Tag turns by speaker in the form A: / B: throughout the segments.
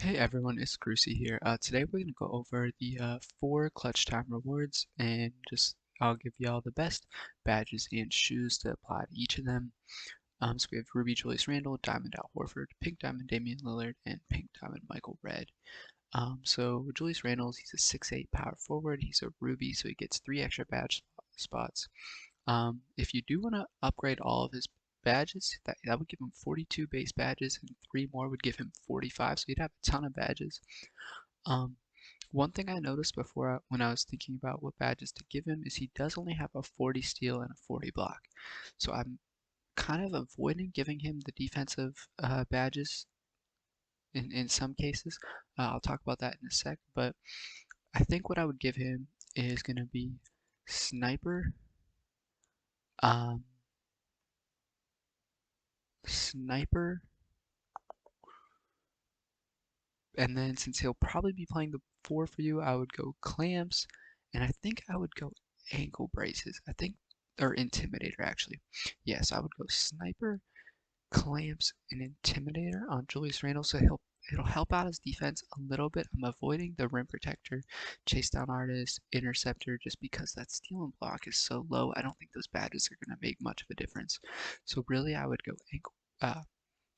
A: Hey everyone, it's Grucy here. Today we're going to go over the 4 clutch time rewards and I'll give y'all the best badges and shoes to apply to each of them. So we have Ruby Julius Randle, Diamond Horford, Pink Diamond Damian Lillard, and Pink Diamond Michael Red. So Julius Randle, he's a 6'8" power forward. He's a Ruby, so he gets 3 extra badge spots. If you do want to upgrade all of his badges, that would give him 42 base badges, and 3 more would give him 45, so he'd have a ton of badges. Um, One thing I noticed before when I was thinking about what badges to give him is he does only have a 40 steal and a 40 block. So I'm kind of avoiding giving him the defensive badges in some cases. I'll talk about that in a sec, but I think what I would give him is going to be Sniper, um, Sniper, and then since he'll probably be playing the 4 for you, I would go Clamps, and I think I would go Ankle Braces. Or Intimidator actually. Yes, I would go Sniper, Clamps, and Intimidator on Julius Randle, so it'll help out his defense a little bit. I'm avoiding the Rim Protector, Chase Down Artist, Interceptor, just because that steal and block is so low. I don't think those badges are going to make much of a difference. So really, I would go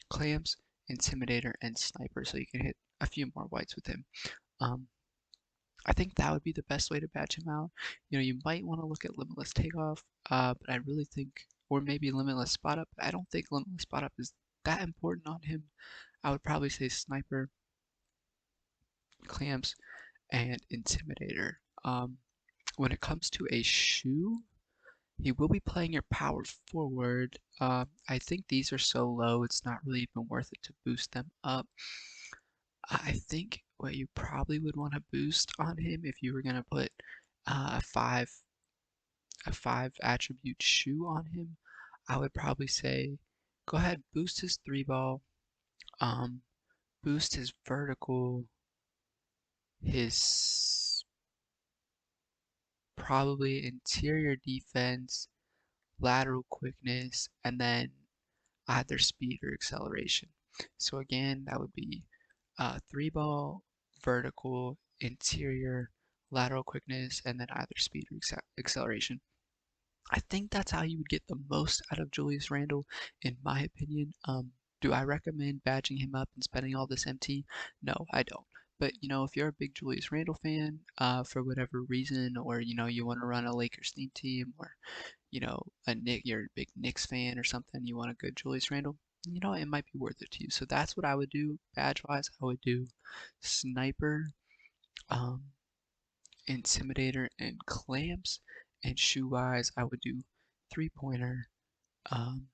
A: Clamps, Intimidator, and Sniper, so you can hit a few more whites with him. Um, I think that would be the best way to badge him out. You might want to look at Limitless Takeoff, but I really think, or maybe Limitless Spot Up. I don't think Limitless Spot Up is that important on him. I would probably say Sniper, Clamps, and Intimidator. When it comes to a shoe, he will be playing your power forward. I think these are so low, it's not really even worth it to boost them up. I think what you probably would want to boost on him if you were going to put a five attribute shoe on him, I would probably say go ahead, boost his 3 ball, um, boost his vertical, his probably interior defense, lateral quickness, and then either speed or acceleration. So again, that would be 3 ball, vertical, interior, lateral quickness, and then either speed or acceleration. I think that's how you would get the most out of Julius Randle, in my opinion. Do I recommend badging him up and spending all this MT? No, I don't. But if you're a big Julius Randle fan, for whatever reason, or you want to run a Lakers theme team, or you're a big Knicks fan or something, you want a good Julius Randle, it might be worth it to you. So that's what I would do badge wise. I would do Sniper, um, Intimidator, and Clamps. And shoe wise, I would do 3-pointer, um,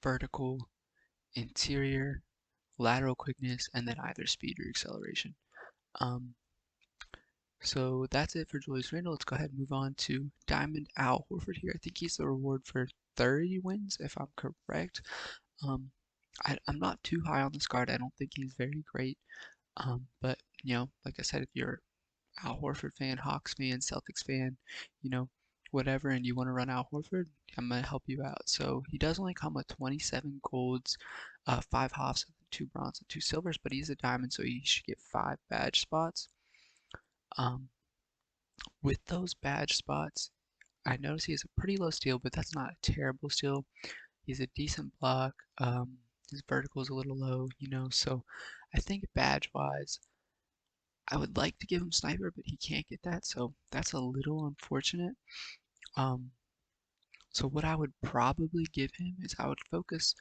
A: vertical, interior, lateral quickness, and then either speed or acceleration. Um, so that's it for Julius Randle. Let's go ahead and move on to Diamond Horford here. I think he's the reward for 30 wins, if I'm correct. Um, I'm not too high on this card. I don't think he's very great. But like I said, if you're Al Horford fan, Hawks fan, Celtics fan, you know, whatever, and you want to run Al Horford, I'm gonna help you out. So he does only come with 27 golds, 5 hoffs, 2 bronze, and 2 silvers, but he's a diamond, so he should get 5 badge spots. With those badge spots, I notice he has a pretty low steal, but that's not a terrible steal. He's a decent block. His vertical is a little low, so I think badge-wise, I would like to give him sniper, but he can't get that, so that's a little unfortunate. So what I would probably give him is I would focus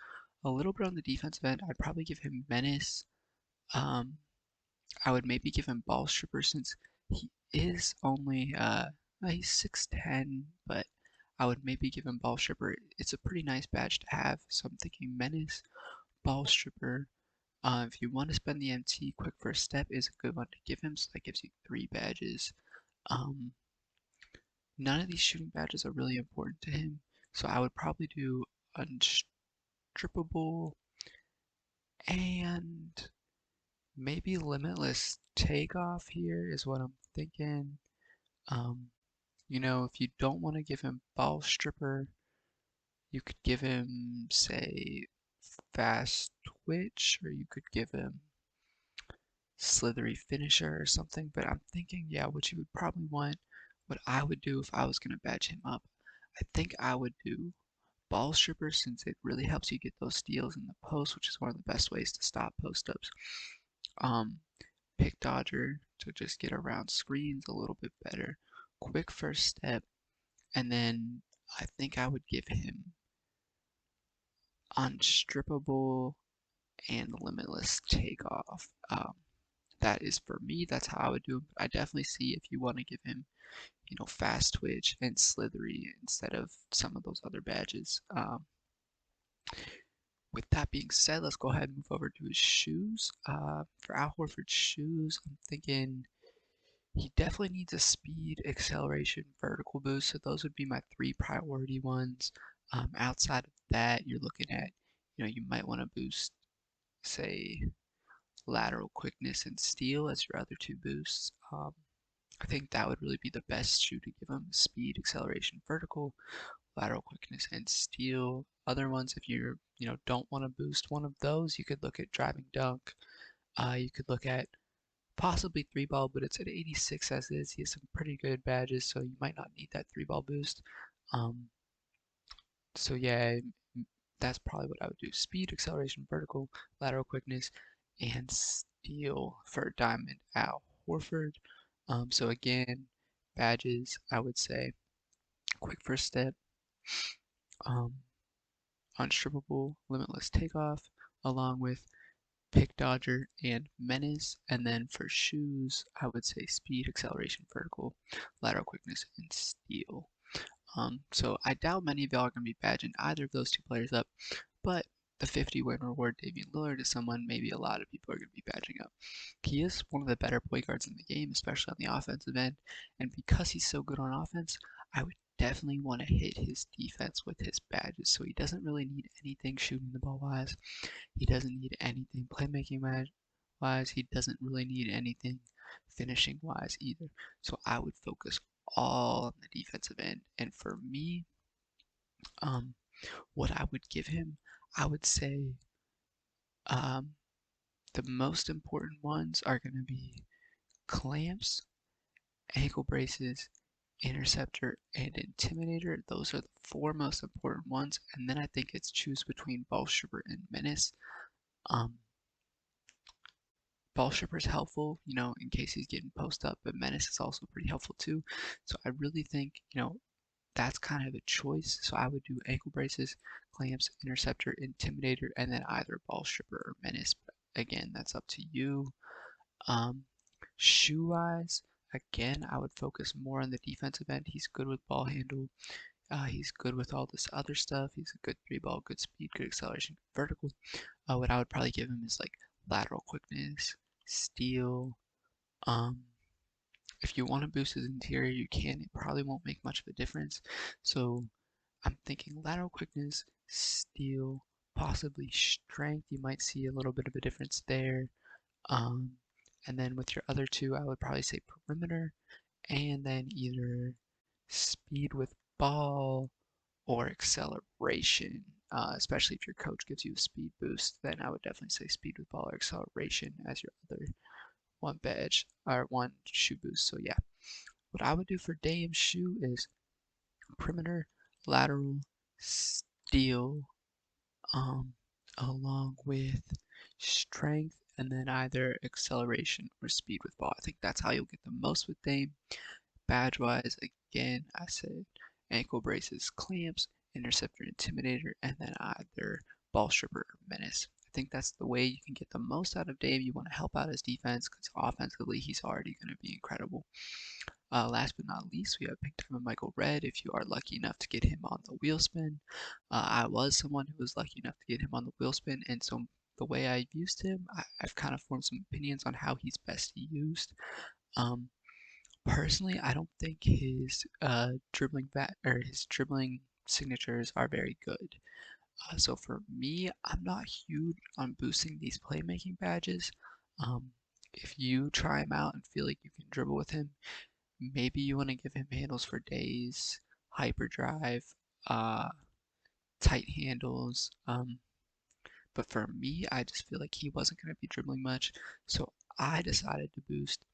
A: a little bit on the defensive end. I'd probably give him menace. I would maybe give him ball stripper since he is only he's 6'10", but I would maybe give him ball stripper. It's a pretty nice badge to have, so I'm thinking menace, ball stripper. If you want to spend the MT, quick first step is a good one to give him, so that gives you 3 badges. None of these shooting badges are really important to him, so I would probably do unstrippable and maybe limitless takeoff here is what I'm thinking. If you don't want to give him ball stripper, you could give him, say, fast twitch, or you could give him slithery finisher or something, but I'm thinking, yeah, what you would probably want, what I would do if I was going to badge him up, I think I would do ball stripper since it really helps you get those steals in the post, which is one of the best ways to stop post ups. Um, Pick dodger to just get around screens a little bit better. Quick first step, and then I think I would give him unstrippable and limitless takeoff. That is for me. That's how I would do it. I definitely see if you want to give him, fast twitch and slithery instead of some of those other badges. With that being said, let's go ahead and move over to his shoes. For Al Horford's shoes, I'm thinking he definitely needs a speed, acceleration, vertical boost. So those would be my three priority ones. Outside of that, you're looking at, you might want to boost, say, lateral quickness and steal as your other two boosts. I think that would really be the best shoe to give him: speed, acceleration, vertical, lateral quickness, and steal. Other ones, if don't want to boost one of those, you could look at driving dunk. You could look at possibly three ball, but it's at 86 as is. He has some pretty good badges, so you might not need that three ball boost. Um, so yeah, that's probably what I would do: speed, acceleration, vertical, lateral quickness, and steal for Diamond Al Horford. So again, badges, I would say quick first step, um, unstrippable, limitless takeoff, along with pick dodger and menace. And then for shoes, I would say speed, acceleration, vertical, lateral quickness, and steal. So I doubt many of y'all are going to be badging either of those two players up, but the 50 win reward Damian Lillard is someone maybe a lot of people are going to be badging up. He is one of the better point guards in the game, especially on the offensive end, and because he's so good on offense, I would definitely want to hit his defense with his badges. So he doesn't really need anything shooting the ball wise. He doesn't need anything playmaking wise. He doesn't really need anything finishing wise either. So I would focus all on the defensive end. And for me, um, what I would give him, I would say um, the most important ones are going to be clamps, ankle braces, interceptor, and intimidator. Those are the four most important ones. And then I think it's choose between ball stripper and menace. Um, Ball stripper is helpful, in case he's getting post up, but menace is also pretty helpful too. So I really think, that's kind of a choice. So I would do ankle braces, clamps, interceptor, intimidator, and then either ball stripper or menace. But again, that's up to you. Um, Shoe wise, again, I would focus more on the defensive end. He's good with ball handle. He's good with all this other stuff. He's a good three ball, good speed, good acceleration, vertical. What I would probably give him is like lateral quickness, steal. Um, if you want to boost his interior, you can. It probably won't make much of a difference. So I'm thinking lateral quickness, steal, possibly strength. You might see a little bit of a difference there. Um, and then with your other two, I would probably say perimeter, and then either speed with ball or acceleration. Especially if your coach gives you a speed boost, then I would definitely say speed with ball or acceleration as your other one badge or one shoe boost. So yeah, what I would do for Dame's shoe is perimeter, lateral, steal, um, along with strength, and then either acceleration or speed with ball. I think that's how you'll get the most with Dame. Badge wise, again, I said ankle braces, clamps, interceptor, intimidator, and then either ball stripper or menace. I think that's the way you can get the most out of Dame. You want to help out his defense because offensively he's already going to be incredible. Last but not least, we have Big Time Michael Red. If you are lucky enough to get him on the wheel spin, I was someone who was lucky enough to get him on the wheel spin, and so the way I've used him, I've kind of formed some opinions on how he's best used. Um, Personally, I don't think his dribbling or his dribbling signatures are very good. So for me, I'm not huge on boosting these playmaking badges. If you try him out and feel like you can dribble with him, maybe you want to give him handles for days, hyperdrive, uh, tight handles. But for me, I just feel like he wasn't going to be dribbling much. So I decided to boost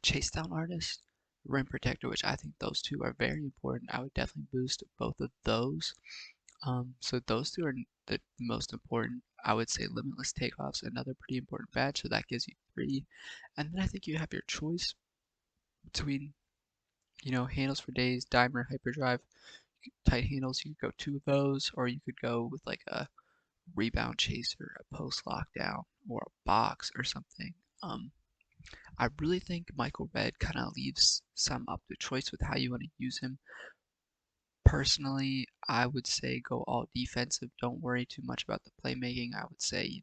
A: Chase Down Artist, Rim Protector, which I think those two are very important. I would definitely boost both of those. So those two are the most important. I would say Limitless Takeoff's another pretty important badge, so that gives you 3. And then I think you have your choice between, Handles for Days, Dimer, Hyperdrive, tight handles. You could go 2 of those, or you could go with like a Rebound Chaser, a Post Lockdown, or a Box or something. I really think Michael Red kind of leaves some up to choice with how you want to use him. Personally, I would say go all defensive. Don't worry too much about the playmaking. I would say,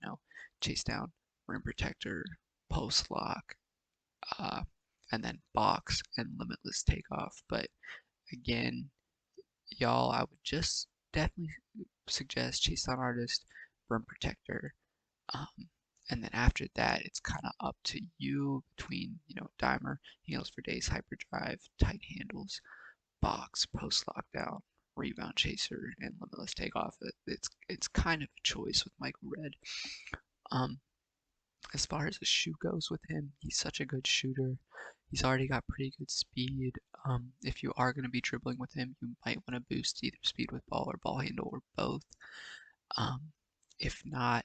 A: chase down, rim protector, post lock, uh, and then box and limitless takeoff. But again, y'all, I would just definitely suggest chase down artist, rim protector. Um, and then after that, it's kind of up to you between, dimer, handles for days, hyperdrive, tight handles, box, post lockdown, rebound chaser, and limitless takeoff. It's kind of a choice with Michael Red. Um, as far as the shoot goes with him, he's such a good shooter. He's already got pretty good speed. If you are going to be dribbling with him, you might want to boost either speed with ball or ball handle or both. Um, if not,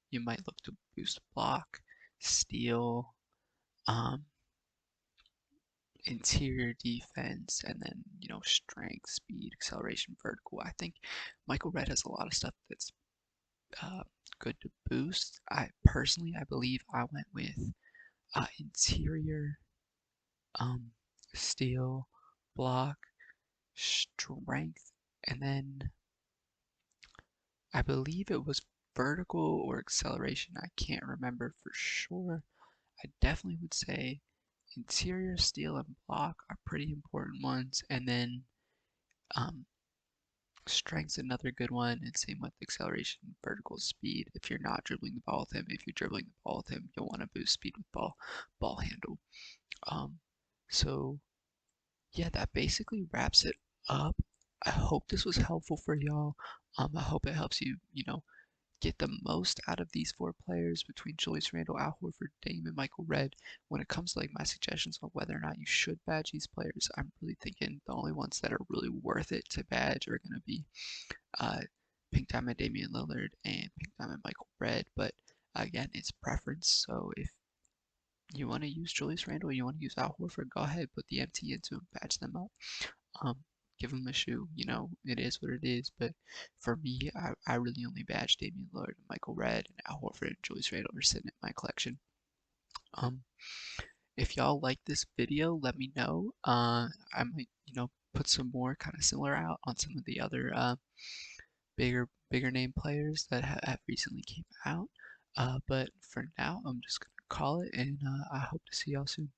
A: you might look to boost block, steal, um, interior defense, and then strength, speed, acceleration, vertical. I think Michael Red has a lot of stuff that's uh, good to boost. I believe I went with interior, um, steal, block, strength, and then I believe it was vertical or acceleration. I can't remember for sure. I definitely would say interior, steal, and block are pretty important ones, and then um, strength's another good one, and same with acceleration, vertical speed. If you're not dribbling the ball with him, if you're dribbling the ball with him, you'll want to boost speed with ball handle. Um, so yeah, that basically wraps it up. I hope this was helpful for y'all. I hope it helps you, get the most out of these 4 players between Julius Randle, Al Horford, Dame, and Michael Red. When it comes to like my suggestions on whether or not you should badge these players, I'm really thinking the only ones that are really worth it to badge are going to be uh, Pink Diamond Damian Lillard and Pink Diamond Michael Red. But again, it's preference. So if you want to use Julius Randle, you want to use Al Horford, go ahead, put the MT into them, badge them up. Um, give them a shoe. It is what it is. But for me, I really only badge Damian Lillard, Michael Red, and Al Horford and Julius Randle are sitting in my collection. Um, if y'all like this video, let me know. I might, put some more kind of similar out on some of the other bigger name players that have recently came out. But for now, I'm just gonna call it, and I hope to see y'all soon.